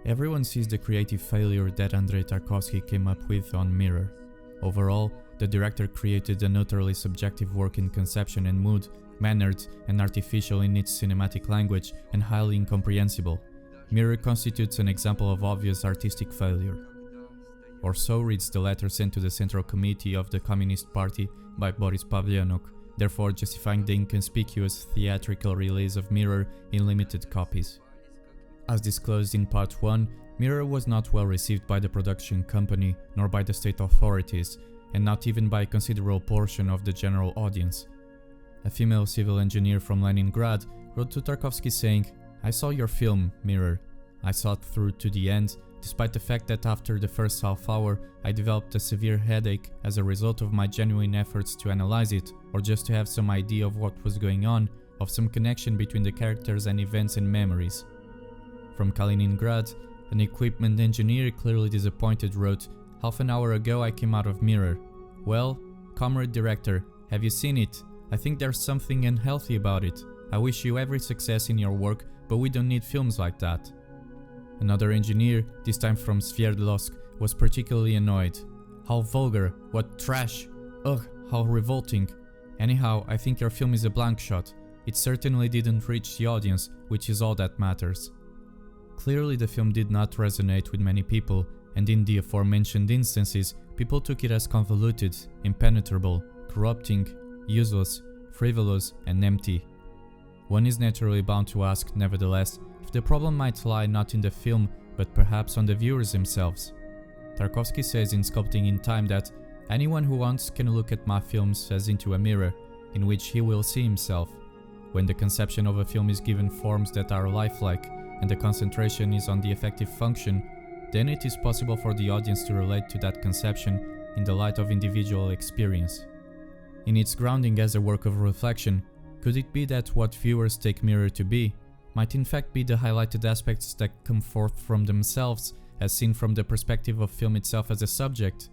Everyone sees the creative failure that Andrei Tarkovsky came up with on Mirror. Overall, the director created an utterly subjective work in conception and mood, mannered and artificial in its cinematic language, and highly incomprehensible. Mirror constitutes an example of obvious artistic failure. Or so reads the letter sent to the Central Committee of the Communist Party by Boris Pavlyonok, therefore justifying the inconspicuous theatrical release of Mirror in limited copies. As disclosed in Part 1, Mirror was not well received by the production company, nor by the state authorities, and not even by a considerable portion of the general audience. A female civil engineer from Leningrad wrote to Tarkovsky saying, "I saw your film, Mirror. I saw it through to the end, despite the fact that after the first half hour I developed a severe headache as a result of my genuine efforts to analyze it, or just to have some idea of what was going on, of some connection between the characters and events and memories." From Kaliningrad, an equipment engineer clearly disappointed wrote, "Half an hour ago I came out of Mirror. Well, comrade director, have you seen it? I think there's something unhealthy about it. I wish you every success in your work, but we don't need films like that." Another engineer, this time from Sverdlovsk, was particularly annoyed. "How vulgar, what trash, ugh, how revolting. Anyhow, I think your film is a blank shot. It certainly didn't reach the audience, which is all that matters." Clearly the film did not resonate with many people, and in the aforementioned instances, people took it as convoluted, impenetrable, corrupting, useless, frivolous, and empty. One is naturally bound to ask, nevertheless, if the problem might lie not in the film, but perhaps on the viewers themselves. Tarkovsky says in Sculpting in Time that anyone who wants can look at my films as into a mirror, in which he will see himself. When the conception of a film is given forms that are lifelike, and the concentration is on the effective function, then it is possible for the audience to relate to that conception in the light of individual experience. In its grounding as a work of reflection, could it be that what viewers take Mirror to be might in fact be the highlighted aspects that come forth from themselves as seen from the perspective of film itself as a subject?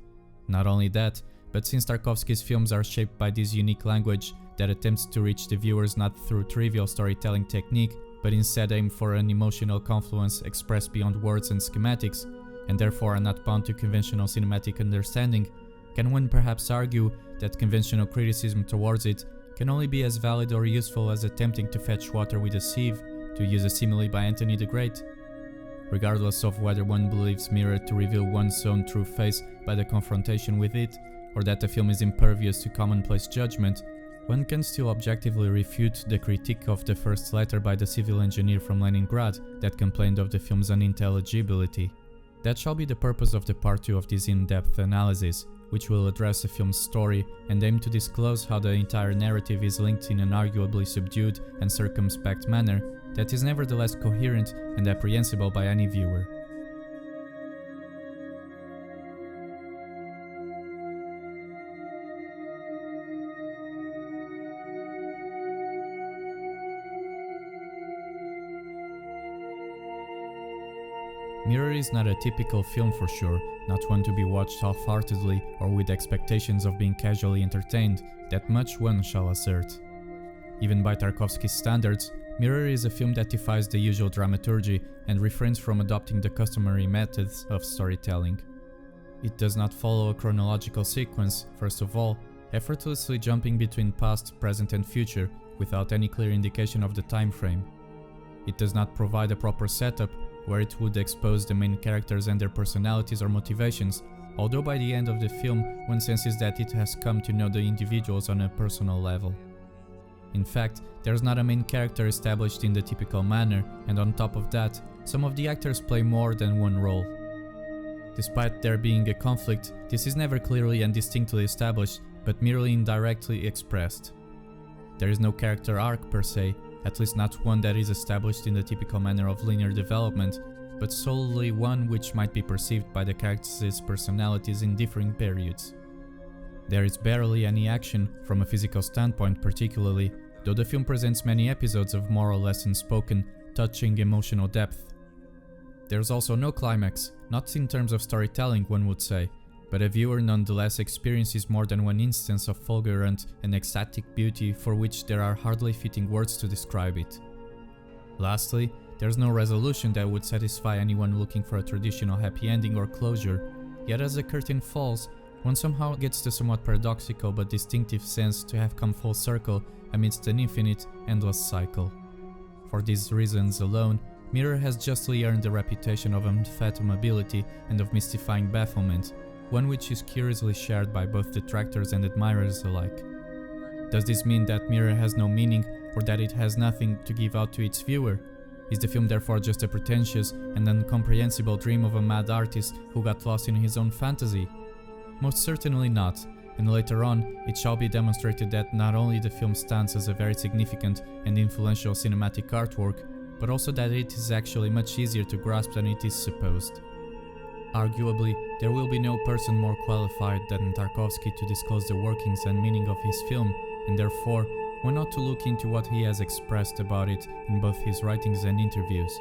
Not only that, but since Tarkovsky's films are shaped by this unique language that attempts to reach the viewers not through trivial storytelling technique, but instead aim for an emotional confluence expressed beyond words and schematics, and therefore are not bound to conventional cinematic understanding, can one perhaps argue that conventional criticism towards it can only be as valid or useful as attempting to fetch water with a sieve, to use a simile by Anthony the Great? Regardless of whether one believes Mirror to reveal one's own true face by the confrontation with it, or that the film is impervious to commonplace judgment, one can still objectively refute the critique of the first letter by the civil engineer from Leningrad that complained of the film's unintelligibility. That shall be the purpose of the part 2 of this in-depth analysis, which will address the film's story and aim to disclose how the entire narrative is linked in an arguably subdued and circumspect manner that is nevertheless coherent and apprehensible by any viewer. Mirror is not a typical film for sure, not one to be watched half-heartedly or with expectations of being casually entertained, that much one shall assert. Even by Tarkovsky's standards, Mirror is a film that defies the usual dramaturgy and refrains from adopting the customary methods of storytelling. It does not follow a chronological sequence, first of all, effortlessly jumping between past, present and future without any clear indication of the time frame. It does not provide a proper setup where it would expose the main characters and their personalities or motivations, although by the end of the film one senses that it has come to know the individuals on a personal level. In fact, there's not a main character established in the typical manner, and on top of that, some of the actors play more than one role. Despite there being a conflict, this is never clearly and distinctly established, but merely indirectly expressed. There is no character arc per se, at least not one that is established in the typical manner of linear development, but solely one which might be perceived by the characters' personalities in differing periods. There is barely any action, from a physical standpoint particularly, though the film presents many episodes of more or less unspoken, touching emotional depth. There's also no climax, not in terms of storytelling one would say, but a viewer nonetheless experiences more than one instance of fulgurant and ecstatic beauty for which there are hardly fitting words to describe it. Lastly, There's no resolution that would satisfy anyone looking for a traditional happy ending or closure, yet as the curtain falls, one somehow gets the somewhat paradoxical but distinctive sense to have come full circle amidst an infinite, endless cycle. For these reasons alone, Mirror has justly earned the reputation of unfathomability and of mystifying bafflement, one which is curiously shared by both detractors and admirers alike. Does this mean that Mirror has no meaning, or that it has nothing to give out to its viewer? Is the film therefore just a pretentious and incomprehensible dream of a mad artist who got lost in his own fantasy? Most certainly not, and later on it shall be demonstrated that not only the film stands as a very significant and influential cinematic artwork, but also that it is actually much easier to grasp than it is supposed. Arguably, there will be no person more qualified than Tarkovsky to disclose the workings and meaning of his film, and therefore, why not to look into what he has expressed about it in both his writings and interviews.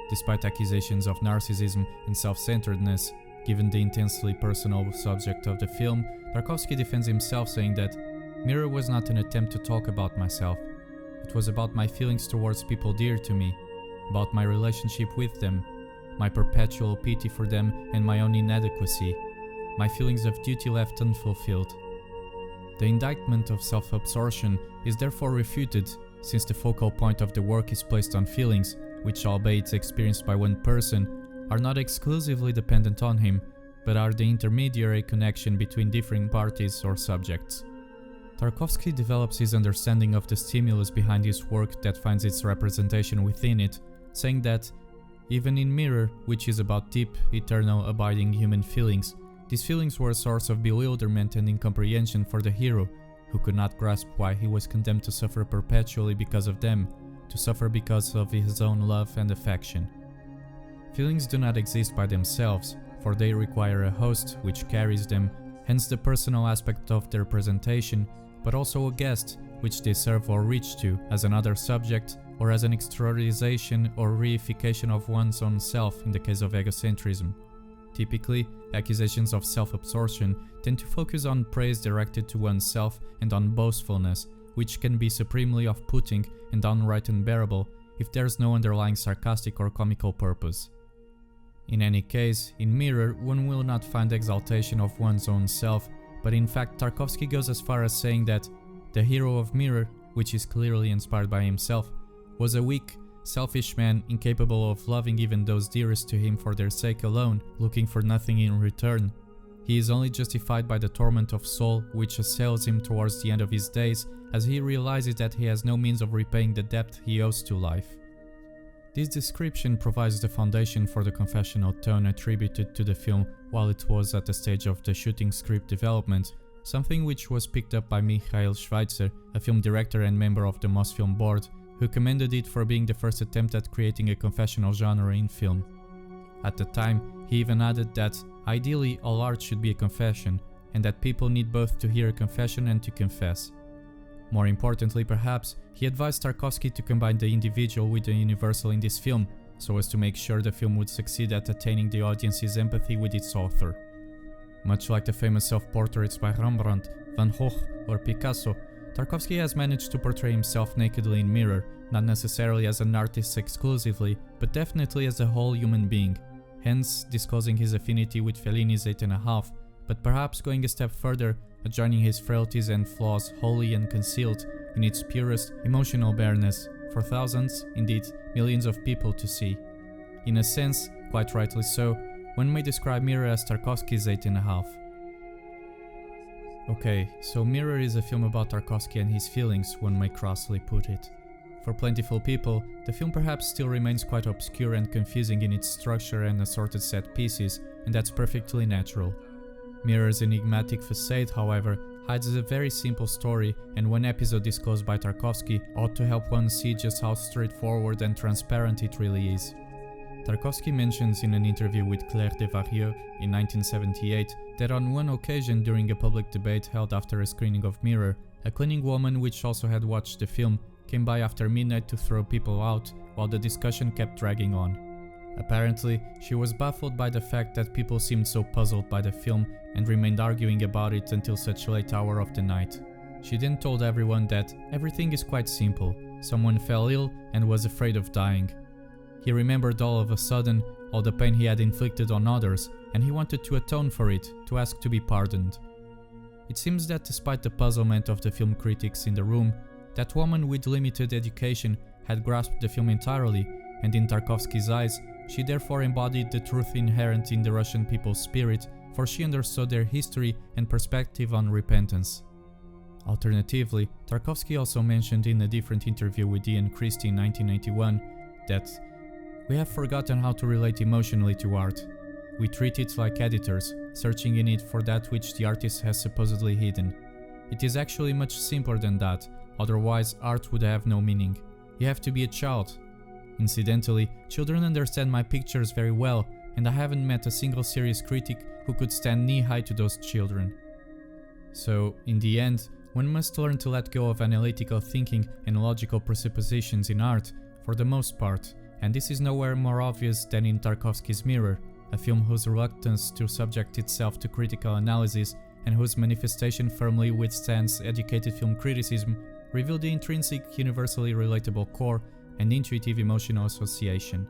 Despite accusations of narcissism and self-centeredness, given the intensely personal subject of the film, Tarkovsky defends himself saying that Mirror was not an attempt to talk about myself. It was about my feelings towards people dear to me, about my relationship with them, my perpetual pity for them and my own inadequacy, my feelings of duty left unfulfilled. The indictment of self-absorption is therefore refuted, since the focal point of the work is placed on feelings, which albeit experienced by one person, are not exclusively dependent on him, but are the intermediary connection between differing parties or subjects. Tarkovsky develops his understanding of the stimulus behind his work that finds its representation within it, saying that, even in Mirror, which is about deep, eternal, abiding human feelings, these feelings were a source of bewilderment and incomprehension for the hero, who could not grasp why he was condemned to suffer perpetually because of them, to suffer because of his own love and affection. Feelings do not exist by themselves, for they require a host which carries them, hence the personal aspect of their presentation, but also a guest which they serve or reach to as another subject or as an exteriorization or reification of one's own self in the case of egocentrism. Typically, accusations of self-absorption tend to focus on praise directed to oneself and on boastfulness, which can be supremely off-putting and downright unbearable if there's no underlying sarcastic or comical purpose. In any case, in Mirror, one will not find exaltation of one's own self, but in fact Tarkovsky goes as far as saying that the hero of Mirror, which is clearly inspired by himself, was a weak, selfish man incapable of loving even those dearest to him for their sake alone, looking for nothing in return. He is only justified by the torment of soul which assails him towards the end of his days, as he realizes that he has no means of repaying the debt he owes to life. This description provides the foundation for the confessional tone attributed to the film while it was at the stage of the shooting script development, something which was picked up by Michael Schweitzer, a film director and member of the Mosfilm board, who commended it for being the first attempt at creating a confessional genre in film. At the time, he even added that ideally all art should be a confession, and that people need both to hear a confession and to confess. More importantly perhaps, he advised Tarkovsky to combine the individual with the universal in this film, so as to make sure the film would succeed at attaining the audience's empathy with its author. Much like the famous self-portraits by Rembrandt, Van Gogh or Picasso, Tarkovsky has managed to portray himself nakedly in Mirror, not necessarily as an artist exclusively, but definitely as a whole human being, hence disclosing his affinity with Fellini's 8.5, but perhaps going a step further, adjoining his frailties and flaws wholly unconcealed in its purest emotional bareness, for thousands, indeed millions of people to see. In a sense, quite rightly so, one may describe Mirror as Tarkovsky's 8.5. Okay, so Mirror is a film about Tarkovsky and his feelings, one may crossly put it. For plentiful people, the film perhaps still remains quite obscure and confusing in its structure and assorted set pieces, and that's perfectly natural. Mirror's enigmatic facade, however, hides a very simple story, and one episode disclosed by Tarkovsky ought to help one see just how straightforward and transparent it really is. Tarkovsky mentions in an interview with Claire Devarieux in 1978 that on one occasion during a public debate held after a screening of Mirror, a cleaning woman which also had watched the film came by after midnight to throw people out while the discussion kept dragging on. Apparently, she was baffled by the fact that people seemed so puzzled by the film and remained arguing about it until such a late hour of the night. She then told everyone that everything is quite simple, someone fell ill and was afraid of dying. He remembered all of a sudden all the pain he had inflicted on others, and he wanted to atone for it, to ask to be pardoned. It seems that despite the puzzlement of the film critics in the room, that woman with limited education had grasped the film entirely, and in Tarkovsky's eyes, she therefore embodied the truth inherent in the Russian people's spirit, for she understood their history and perspective on repentance. Alternatively, Tarkovsky also mentioned in a different interview with Ian Christie in 1991 that we have forgotten how to relate emotionally to art. We treat it like editors, searching in it for that which the artist has supposedly hidden. It is actually much simpler than that, otherwise art would have no meaning. You have to be a child. Incidentally, children understand my pictures very well, and I haven't met a single serious critic who could stand knee-high to those children. So, in the end, one must learn to let go of analytical thinking and logical presuppositions in art, for the most part, and this is nowhere more obvious than in Tarkovsky's Mirror, a film whose reluctance to subject itself to critical analysis and whose manifestation firmly withstands educated film criticism reveal the intrinsic, universally relatable core and intuitive emotional association.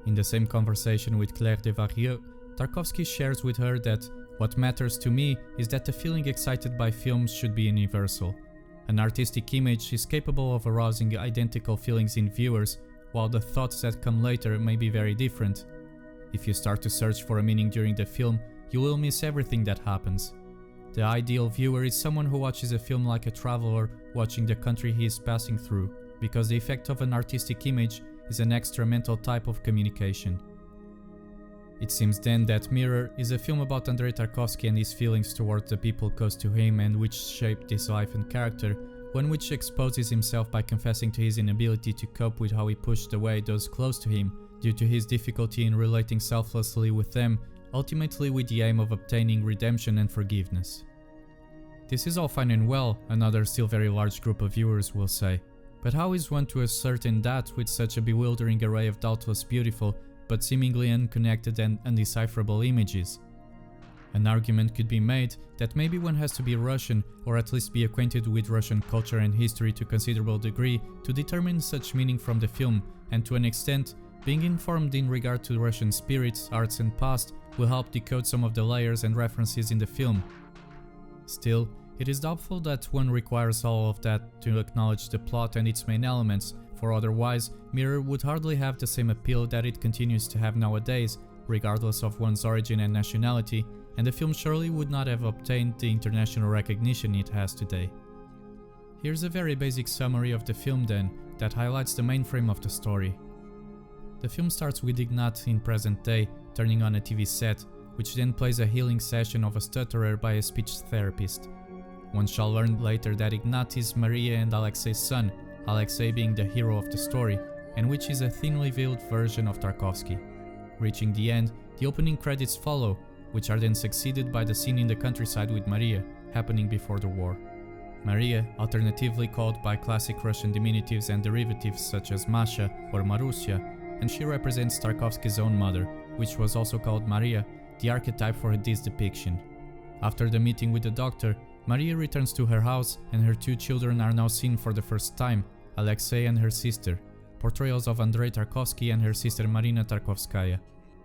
In the same conversation with Claire Desvarieux, Tarkovsky shares with her that what matters to me is that the feeling excited by films should be universal. An artistic image is capable of arousing identical feelings in viewers, while the thoughts that come later may be very different. If you start to search for a meaning during the film, you will miss everything that happens. The ideal viewer is someone who watches a film like a traveler watching the country he is passing through, because the effect of an artistic image is an extra mental type of communication. It seems then that Mirror is a film about Andrei Tarkovsky and his feelings towards the people close to him and which shaped his life and character, one which exposes himself by confessing to his inability to cope with how he pushed away those close to him due to his difficulty in relating selflessly with them, ultimately with the aim of obtaining redemption and forgiveness. This is all fine and well, another still very large group of viewers will say, but how is one to ascertain that with such a bewildering array of doubtless beautiful but seemingly unconnected and undecipherable images? An argument could be made that maybe one has to be Russian or at least be acquainted with Russian culture and history to a considerable degree to determine such meaning from the film, and to an extent, being informed in regard to Russian spirits, arts and past will help decode some of the layers and references in the film. Still, it is doubtful that one requires all of that to acknowledge the plot and its main elements, for otherwise, Mirror would hardly have the same appeal that it continues to have nowadays, regardless of one's origin and nationality, and the film surely would not have obtained the international recognition it has today. Here's a very basic summary of the film then, that highlights the main frame of the story. The film starts with Ignat in present day, turning on a TV set, which then plays a healing session of a stutterer by a speech therapist. One shall learn later that Ignat is Maria and Alexei's son, Alexei being the hero of the story, and which is a thinly veiled version of Tarkovsky. Reaching the end, the opening credits follow, which are then succeeded by the scene in the countryside with Maria, happening before the war. Maria, alternatively called by classic Russian diminutives and derivatives such as Masha or Marusia, and she represents Tarkovsky's own mother, which was also called Maria, the archetype for this depiction. After the meeting with the doctor, Maria returns to her house and her two children are now seen for the first time, Alexei and her sister, portrayals of Andrei Tarkovsky and her sister Marina Tarkovskaya.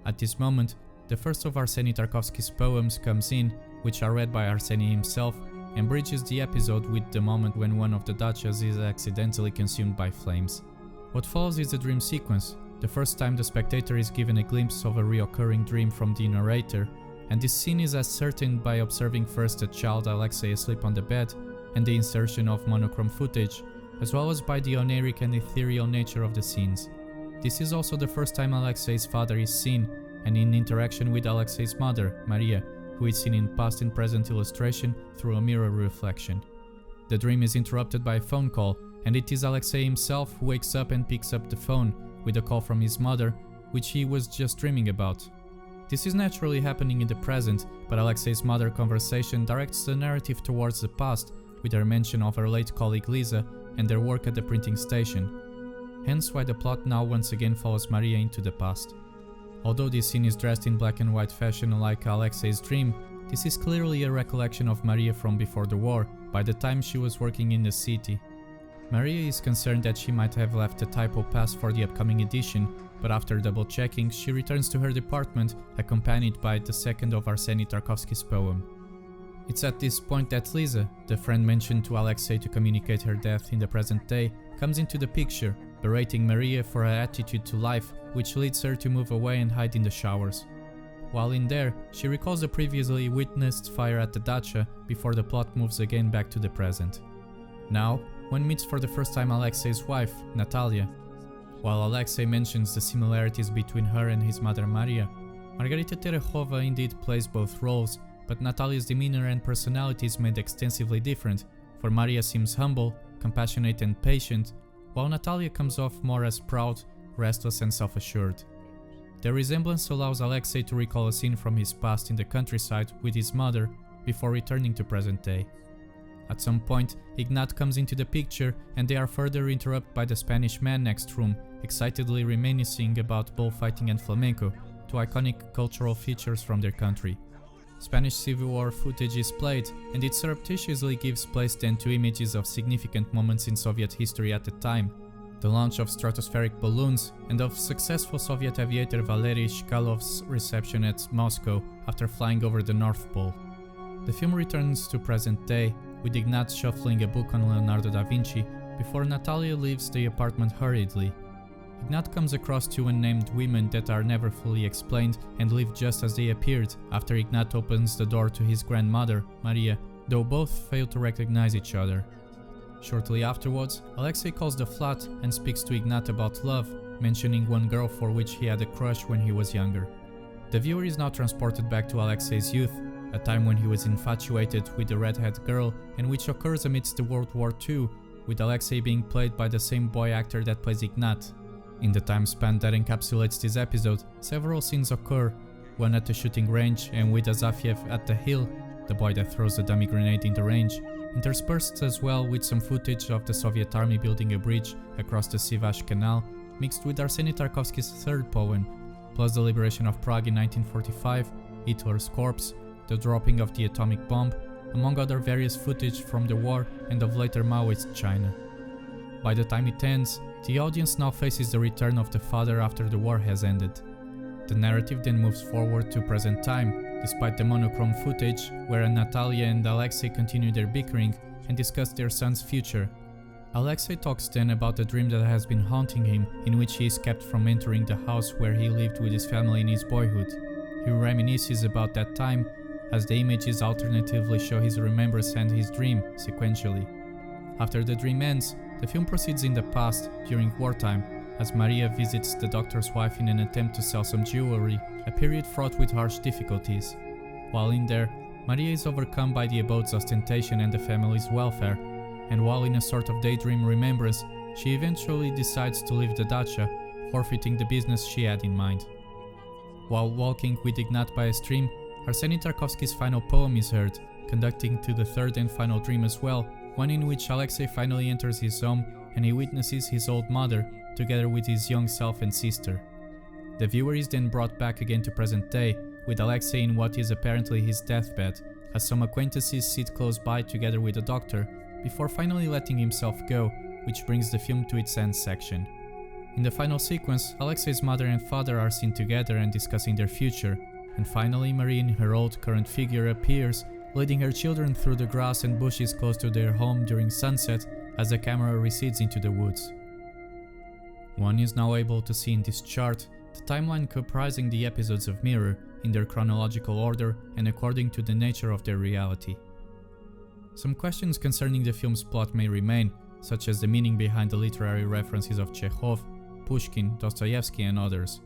At this moment, the first of Arseny Tarkovsky's poems comes in, which are read by Arseny himself, and bridges the episode with the moment when one of the dachas is accidentally consumed by flames. What follows is a dream sequence, the first time the spectator is given a glimpse of a reoccurring dream from the narrator, and this scene is ascertained by observing first a child Alexei asleep on the bed, and the insertion of monochrome footage, as well as by the oniric and ethereal nature of the scenes. This is also the first time Alexei's father is seen, and in interaction with Alexei's mother, Maria, who is seen in past and present illustration through a mirror reflection. The dream is interrupted by a phone call, and it is Alexei himself who wakes up and picks up the phone, with a call from his mother, which he was just dreaming about. This is naturally happening in the present, but Alexei's mother conversation directs the narrative towards the past, with her mention of her late colleague Lisa and their work at the printing station. Hence why the plot now once again follows Maria into the past. Although this scene is dressed in black and white fashion like Alexei's dream, this is clearly a recollection of Maria from before the war, by the time she was working in the city. Maria is concerned that she might have left a typo pass for the upcoming edition, but after double checking, she returns to her department, accompanied by the second of Arseny Tarkovsky's poem. It's at this point that Lisa, the friend mentioned to Alexei to communicate her death in the present day, comes into the picture, berating Maria for her attitude to life, which leads her to move away and hide in the showers. While in there, she recalls the previously witnessed fire at the dacha before the plot moves again back to the present. Now, one meets for the first time Alexei's wife, Natalia. While Alexei mentions the similarities between her and his mother Maria, Margarita Terehova indeed plays both roles, but Natalia's demeanor and personality is made extensively different, for Maria seems humble, compassionate and patient, while Natalia comes off more as proud, restless and self-assured. The resemblance allows Alexei to recall a scene from his past in the countryside with his mother before returning to present day. At some point, Ignat comes into the picture and they are further interrupted by the Spanish man next room, excitedly reminiscing about bullfighting and flamenco, two iconic cultural features from their country. Spanish Civil War footage is played, and it surreptitiously gives place then to images of significant moments in Soviet history at the time. The launch of stratospheric balloons and of successful Soviet aviator Valery Chkalov's reception at Moscow after flying over the North Pole. The film returns to present day, with Ignat shuffling a book on Leonardo da Vinci before Natalia leaves the apartment hurriedly. Ignat comes across two unnamed women that are never fully explained and leave just as they appeared after Ignat opens the door to his grandmother, Maria, though both fail to recognize each other. Shortly afterwards, Alexei calls the flat and speaks to Ignat about love, mentioning one girl for which he had a crush when he was younger. The viewer is now transported back to Alexei's youth, a time when he was infatuated with the redhead girl and which occurs amidst the World War II, with Alexei being played by the same boy actor that plays Ignat. In the time span that encapsulates this episode, several scenes occur, one at the shooting range and with Azafiev at the hill, the boy that throws a dummy grenade in the range, interspersed as well with some footage of the Soviet army building a bridge across the Sivash Canal, mixed with Arseny Tarkovsky's third poem, plus the liberation of Prague in 1945, Hitler's corpse, the dropping of the atomic bomb, among other various footage from the war and of later Maoist China. By the time it ends, the audience now faces the return of the father after the war has ended. The narrative then moves forward to present time, despite the monochrome footage where Natalia and Alexei continue their bickering and discuss their son's future. Alexei talks then about the dream that has been haunting him, in which he is kept from entering the house where he lived with his family in his boyhood. He reminisces about that time, as the images alternatively show his remembrance and his dream sequentially. After the dream ends, the film proceeds in the past, during wartime, as Maria visits the doctor's wife in an attempt to sell some jewelry, a period fraught with harsh difficulties. While in there, Maria is overcome by the abode's ostentation and the family's welfare, and while in a sort of daydream remembrance, she eventually decides to leave the dacha, forfeiting the business she had in mind. While walking with Ignat by a stream, Arseny Tarkovsky's final poem is heard, conducting to the third and final dream as well, one in which Alexei finally enters his home and he witnesses his old mother, together with his young self and sister. The viewer is then brought back again to present day, with Alexei in what is apparently his deathbed, as some acquaintances sit close by together with the doctor, before finally letting himself go, which brings the film to its end section. In the final sequence, Alexei's mother and father are seen together and discussing their future, and finally Marie in her old current figure appears, leading her children through the grass and bushes close to their home during sunset as the camera recedes into the woods. One is now able to see in this chart the timeline comprising the episodes of Mirror in their chronological order and according to the nature of their reality. Some questions concerning the film's plot may remain, such as the meaning behind the literary references of Chekhov, Pushkin, Dostoevsky and others.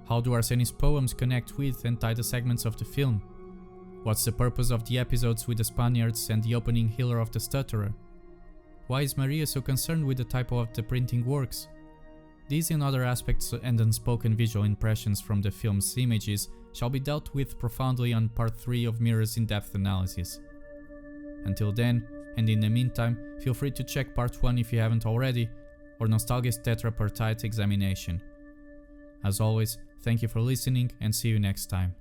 How do Arseny's poems connect with and tie the segments of the film? What's the purpose of the episodes with the Spaniards and the opening healer of the stutterer? Why is Maria so concerned with the typo of the printing works? These and other aspects and unspoken visual impressions from the film's images shall be dealt with profoundly on part 3 of Mirror's in-depth analysis. Until then, and in the meantime, feel free to check part 1 if you haven't already, or Nostalgia's tetrapartite examination. As always, thank you for listening and see you next time.